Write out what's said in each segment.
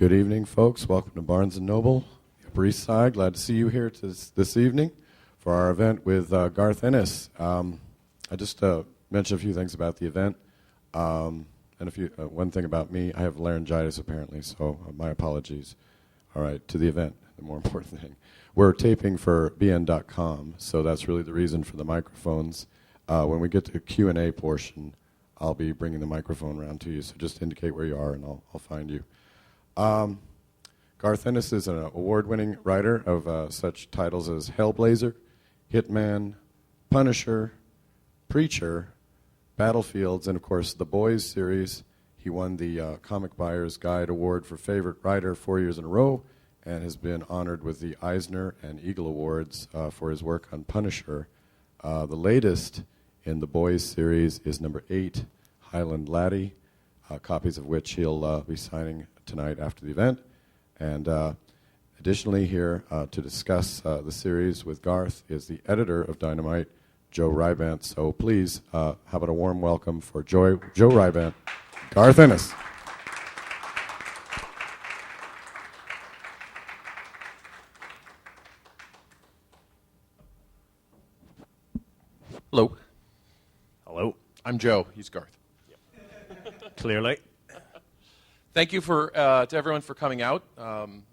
Good evening, folks. Welcome to Barnes & Noble, Upper East Side. Glad to see you here this evening for our event with Garth Ennis. I just mentioned a few things about the event, and one thing about me. I have laryngitis, apparently, so my apologies. All right, to the event, the more important thing. We're taping for bn.com, so that's really the reason for the microphones. When we get to the Q&A portion, I'll be bringing the microphone around to you, so just indicate where you are, and I'll find you. Garth Ennis is an award-winning writer of such titles as Hellblazer, Hitman, Punisher, Preacher, Battlefields, and of course the Boys series. He won the Comic Buyer's Guide Award for Favorite Writer 4 years in a row and has been honored with the Eisner and Eagle Awards for his work on Punisher. The latest in the Boys series is number 8, Highland Laddie, copies of which he'll be signing tonight after the event. And additionally here to discuss the series with Garth is the editor of Dynamite, Joe Rybant. So please, how about a warm welcome for Joe Rybant, Garth Ennis. Hello. Hello. I'm Joe. He's Garth. Yep. Clearly. Thank you to everyone for coming out.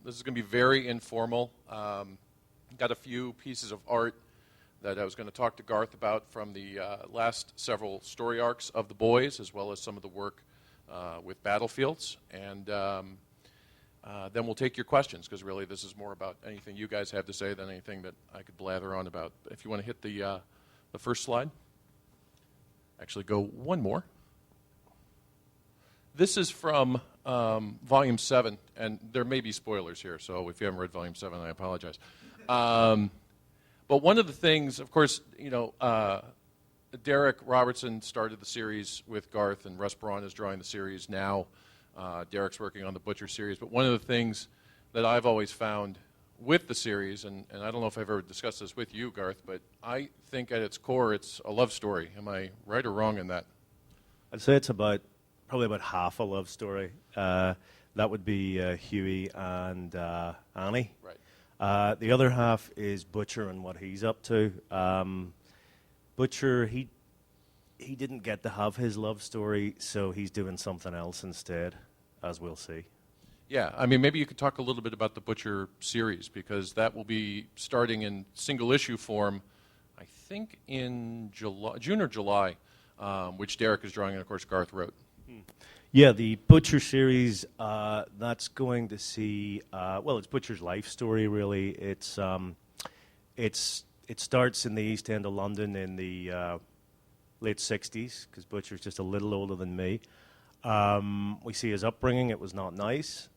This is going to be very informal. Got a few pieces of art that I was going to talk to Garth about from the last several story arcs of The Boys, as well as some of the work with Battlefields. And then we'll take your questions, because really this is more about anything you guys have to say than anything that I could blather on about. If you want to hit the first slide. Actually, go one more. This is from Volume 7, and there may be spoilers here, so if you haven't read Volume 7, I apologize. But one of the things, of course, Derek Robertson started the series with Garth, and Russ Braun is drawing the series now. Derek's working on the Butcher series. But one of the things that I've always found with the series, and I don't know if I've ever discussed this with you, Garth, but I think at its core it's a love story. Am I right or wrong in that? I'd say it's probably about half a love story. That would be Huey and Annie. Right. The other half is Butcher and what he's up to. Butcher, he didn't get to have his love story, so he's doing something else instead, as we'll see. Yeah, I mean, maybe you could talk a little bit about the Butcher series, because that will be starting in single issue form, I think in June or July, which Derek is drawing, and of course Garth wrote. Yeah, the Butcher series, that's going to see, it's Butcher's life story, really. It starts in the East End of London in the late 60s, because Butcher's just a little older than me. We see his upbringing. It was not nice.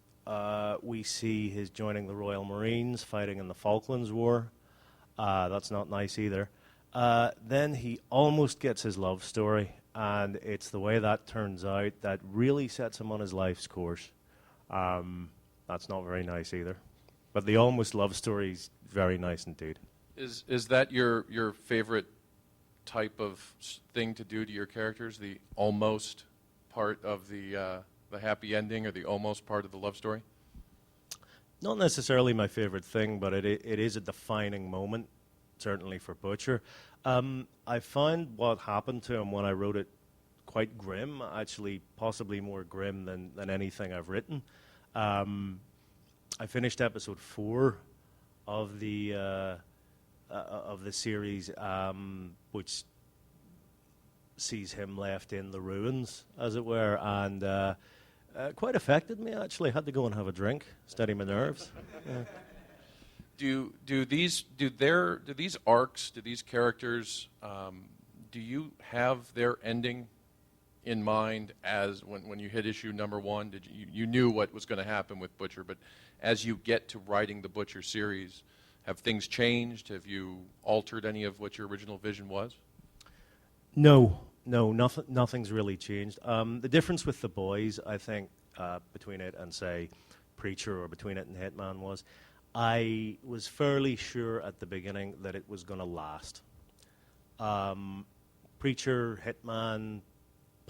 We see his joining the Royal Marines, fighting in the Falklands War. That's not nice either. Then he almost gets his love story, and it's the way that turns out that really sets him on his life's course. That's not very nice either. But the almost love story is very nice indeed. Is that your favorite type of thing to do to your characters, the almost part of the happy ending, or the almost part of the love story? Not necessarily my favorite thing, but it is a defining moment, certainly for Butcher. I found what happened to him when I wrote it quite grim, actually possibly more grim than anything I've written. I finished episode 4 of the series, which sees him left in the ruins, as it were, and quite affected me, actually. Had to go and have a drink, steady my nerves. Yeah. Do these arcs, do these characters, do you have their ending in mind as when you hit issue number 1? Did you knew what was going to happen with Butcher, but as you get to writing the Butcher series, have things changed? Have you altered any of what your original vision was? No, nothing's really changed. The difference with The Boys, I think, between it and, say, Preacher, or between it and Hitman, was I was fairly sure at the beginning that it was going to last. Preacher, Hitman,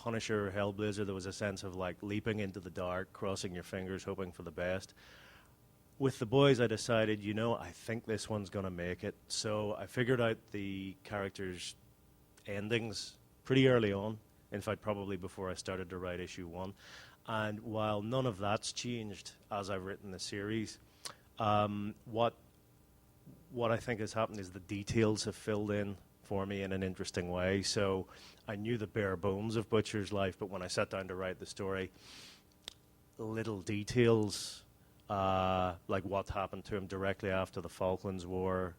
Punisher, Hellblazer, there was a sense of like leaping into the dark, crossing your fingers, hoping for the best. With the boys, I decided, I think this one's going to make it. So I figured out the characters' endings pretty early on. In fact, probably before I started to write issue 1. And while none of that's changed as I've written the series, what I think has happened is the details have filled in for me in an interesting way. So I knew the bare bones of Butcher's life, but when I sat down to write the story, little details, like what happened to him directly after the Falklands War,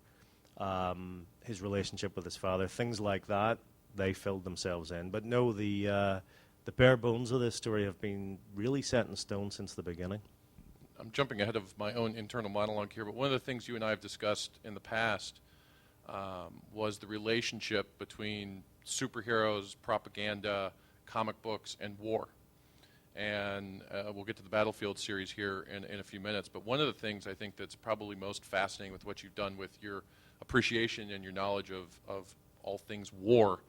his relationship with his father, things like that, they filled themselves in. But no, the bare bones of this story have been really set in stone since the beginning. I'm jumping ahead of my own internal monologue here, but one of the things you and I have discussed in the past was the relationship between superheroes, propaganda, comic books, and war. And we'll get to the Battlefield series here in a few minutes, but one of the things I think that's probably most fascinating with what you've done with your appreciation and your knowledge of all things war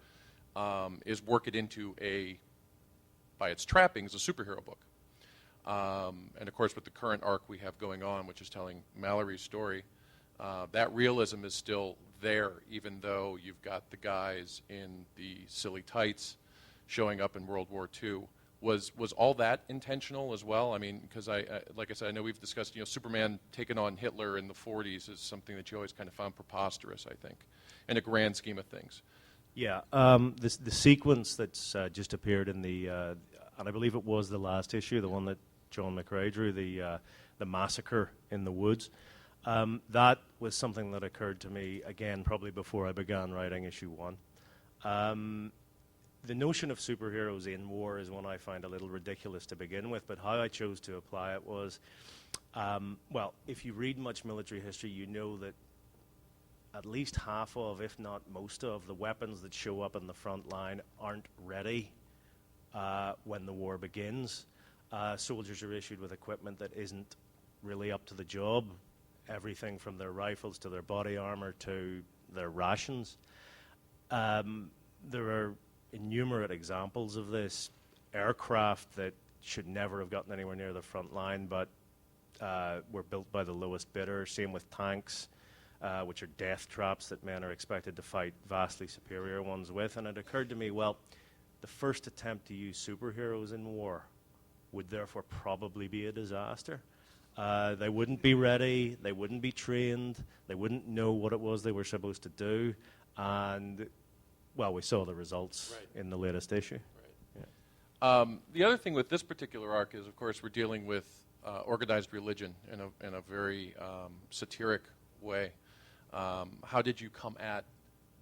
is work it into by its trappings, a superhero book. And of course, with the current arc we have going on, which is telling Mallory's story, that realism is still there, even though you've got the guys in the silly tights showing up in World War II. Was all that intentional as well? I mean, because like I said, I know we've discussed, Superman taking on Hitler in the 40s is something that you always kind of found preposterous, I think, in a grand scheme of things. Yeah, the sequence that's just appeared in the, and I believe it was the last issue, the one that John McRae drew, the massacre in the woods. That was something that occurred to me, again, probably before I began writing issue 1. The notion of superheroes in war is one I find a little ridiculous to begin with, but how I chose to apply it was, well, if you read much military history, you know that at least half of, if not most of, the weapons that show up in the front line aren't ready when the war begins. Soldiers are issued with equipment that isn't really up to the job, everything from their rifles to their body armor to their rations. There are innumerate examples of this. Aircraft that should never have gotten anywhere near the front line, but were built by the lowest bidder. Same with tanks, which are death traps that men are expected to fight vastly superior ones with. And it occurred to me, well, the first attempt to use superheroes in war would therefore probably be a disaster. They wouldn't be ready, they wouldn't be trained, they wouldn't know what it was they were supposed to do, and well, we saw the results in the latest issue. Right. Yeah. The other thing with this particular arc is, of course, we're dealing with organized religion in a very satiric way. How did you come at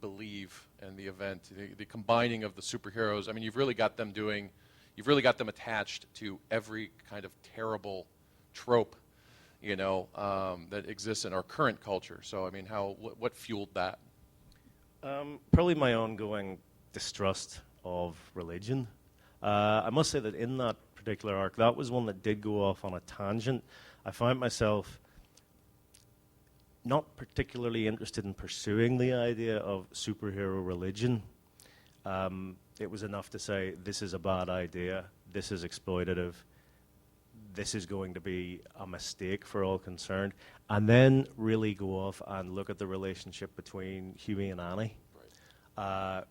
Believe and the event, the combining of the superheroes? I mean, you've really got them attached to every kind of terrible trope, that exists in our current culture. So, I mean, what fueled that? Probably my ongoing distrust of religion. I must say that in that particular arc, that was one that did go off on a tangent. I found myself not particularly interested in pursuing the idea of superhero religion. It was enough to say, this is a bad idea, this is exploitative, this is going to be a mistake for all concerned, and then really go off and look at the relationship between Huey and Annie,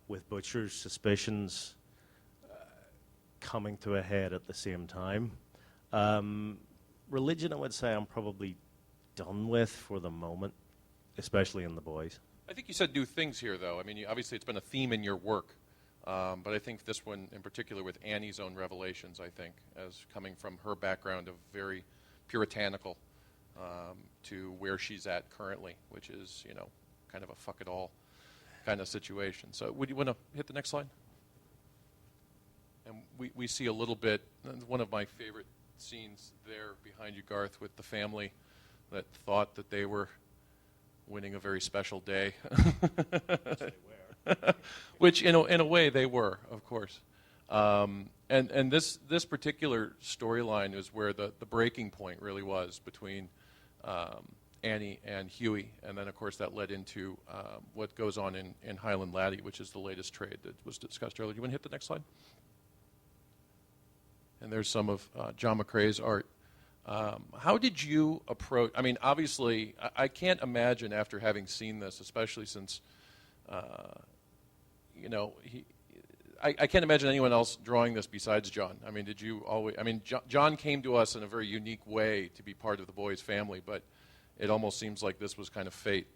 with Butcher's suspicions coming to a head at the same time. Religion, I would say, I'm probably done with for the moment, especially in the boys. I think you said new things here, though. I mean, obviously it's been a theme in your work, but I think this one in particular with Annie's own revelations, I think, as coming from her background of very puritanical to where she's at currently, which is, kind of a fuck it all kind of situation. So would you want to hit the next slide? And we see a little bit, one of my favorite scenes there behind you, Garth, with the family that thought that they were winning a very special day. Which, in a way, they were, of course. And this particular storyline is where the breaking point really was between Annie and Huey. And then, of course, that led into what goes on in Highland Laddie, which is the latest trade that was discussed earlier. Do you want to hit the next slide? and there's some of John McCrae's art. How did you approach? I mean, obviously, I can't imagine after having seen this, especially since, I can't imagine anyone else drawing this besides John. I mean, did you always? I mean, John came to us in a very unique way to be part of the Boys family, but it almost seems like this was kind of fate.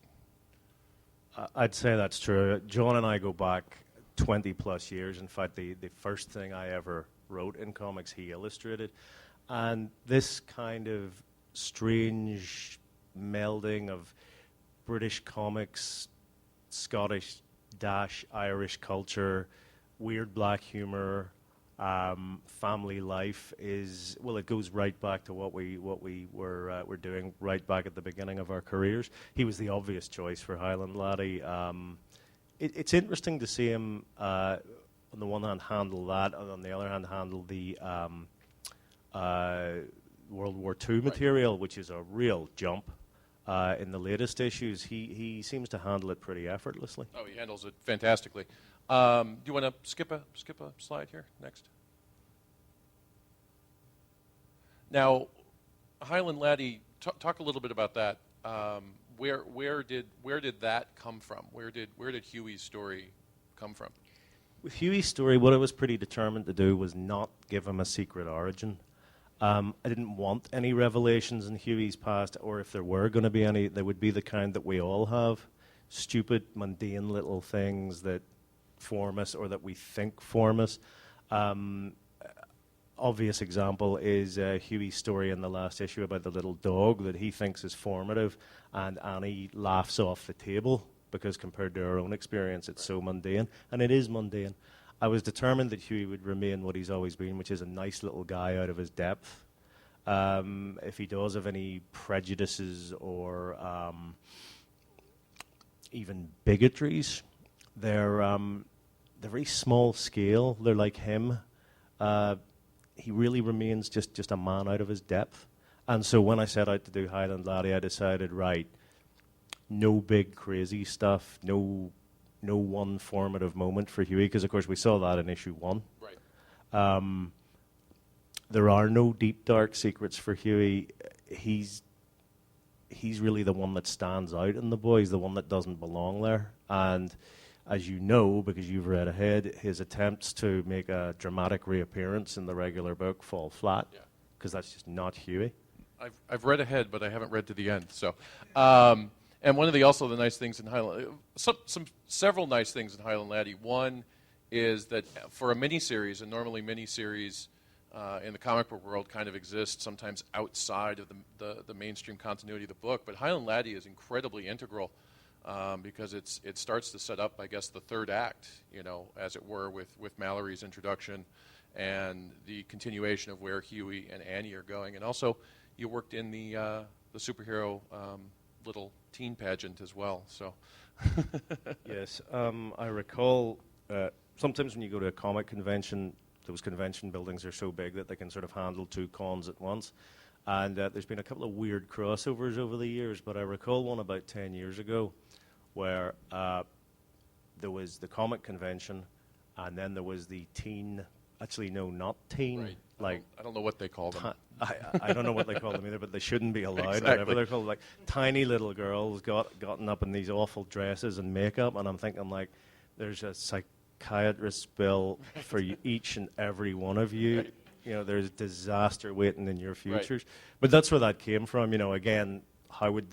I'd say that's true. John and I go back 20 plus years. In fact, the first thing I ever wrote in comics, he illustrated. And this kind of strange melding of British comics, Scottish / Irish culture, weird black humor, family life is, well, it goes right back to what we were doing right back at the beginning of our careers. He was the obvious choice for Highland Laddie. It's interesting to see him, on the one hand, handle that, and on the other hand, handle the World War II material, which is a real jump. In the latest issues, he seems to handle it pretty effortlessly. Oh, he handles it fantastically. Do you want to skip a slide here next? Now, Highland Laddie, talk a little bit about that. Where did that come from? Where did Huey's story come from? With Huey's story, what I was pretty determined to do was not give him a secret origin. I didn't want any revelations in Huey's past, or if there were going to be any, they would be the kind that we all have. Stupid, mundane little things that form us or that we think form us. Obvious example is Huey's story in the last issue about the little dog that he thinks is formative, and Annie laughs off the table because compared to her own experience, it's so mundane, and it is mundane. I was determined that Huey would remain what he's always been, which is a nice little guy out of his depth. If he does have any prejudices or even bigotries, they're very small scale. They're like him. He really remains just a man out of his depth. And so when I set out to do Highland Laddie, I decided, right, no big crazy stuff, no one formative moment for Huey, because of course we saw that in issue 1. Right. There are no deep dark secrets for Huey. He's really the one that stands out in the boys, the one that doesn't belong there. And as you know, because you've read ahead, his attempts to make a dramatic reappearance in the regular book fall flat, because that's just not Huey. I've read ahead, but I haven't read to the end. So, and one of the nice things in Highland, several nice things in Highland Laddie. One is that for a miniseries, and normally miniseries in the comic book world kind of exist sometimes outside of the mainstream continuity of the book, but Highland Laddie is incredibly integral. Because it starts to set up, I guess, the third act, as it were, with Mallory's introduction and the continuation of where Huey and Annie are going. And also, you worked in the superhero little teen pageant as well. So, yes, I recall sometimes when you go to a comic convention, those convention buildings are so big that they can sort of handle 2 cons at once. And there's been a couple of weird crossovers over the years, but I recall one about 10 years ago where there was the comic convention, and then there was the teen, actually no, not teen. Right. I don't know what they call them. I don't know what they call them either, but they shouldn't be allowed. Exactly. Whatever they're called, like tiny little girls gotten up in these awful dresses and makeup, and I'm thinking like, there's a psychiatrist bill for each and every one of you. Right. There's disaster waiting in your futures. Right. But that's where that came from. Again, how would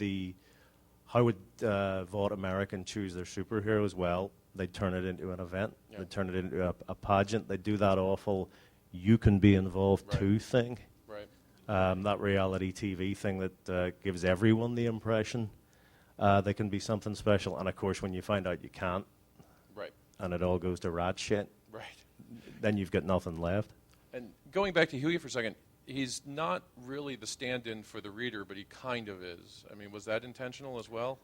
Vought American choose their superheroes? Well, they'd turn it into an event. Yeah. They'd turn it into a pageant. They'd do that awful you can be involved too thing. Right. That reality TV thing that gives everyone the impression they can be something special. And of course, when you find out you can't, right, and it all goes to rat shit, right, then you've got nothing left. And going back to Huey for a second, he's not really the stand-in for the reader, but he kind of is. I mean, was that intentional as well?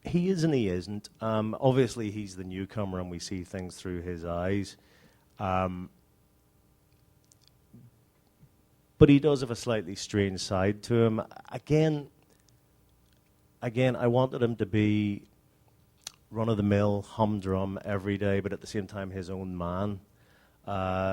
He is and he isn't. Obviously, he's the newcomer, and we see things through his eyes. But he does have a slightly strange side to him. Again, I wanted him to be run-of-the-mill, humdrum every day, but at the same time his own man.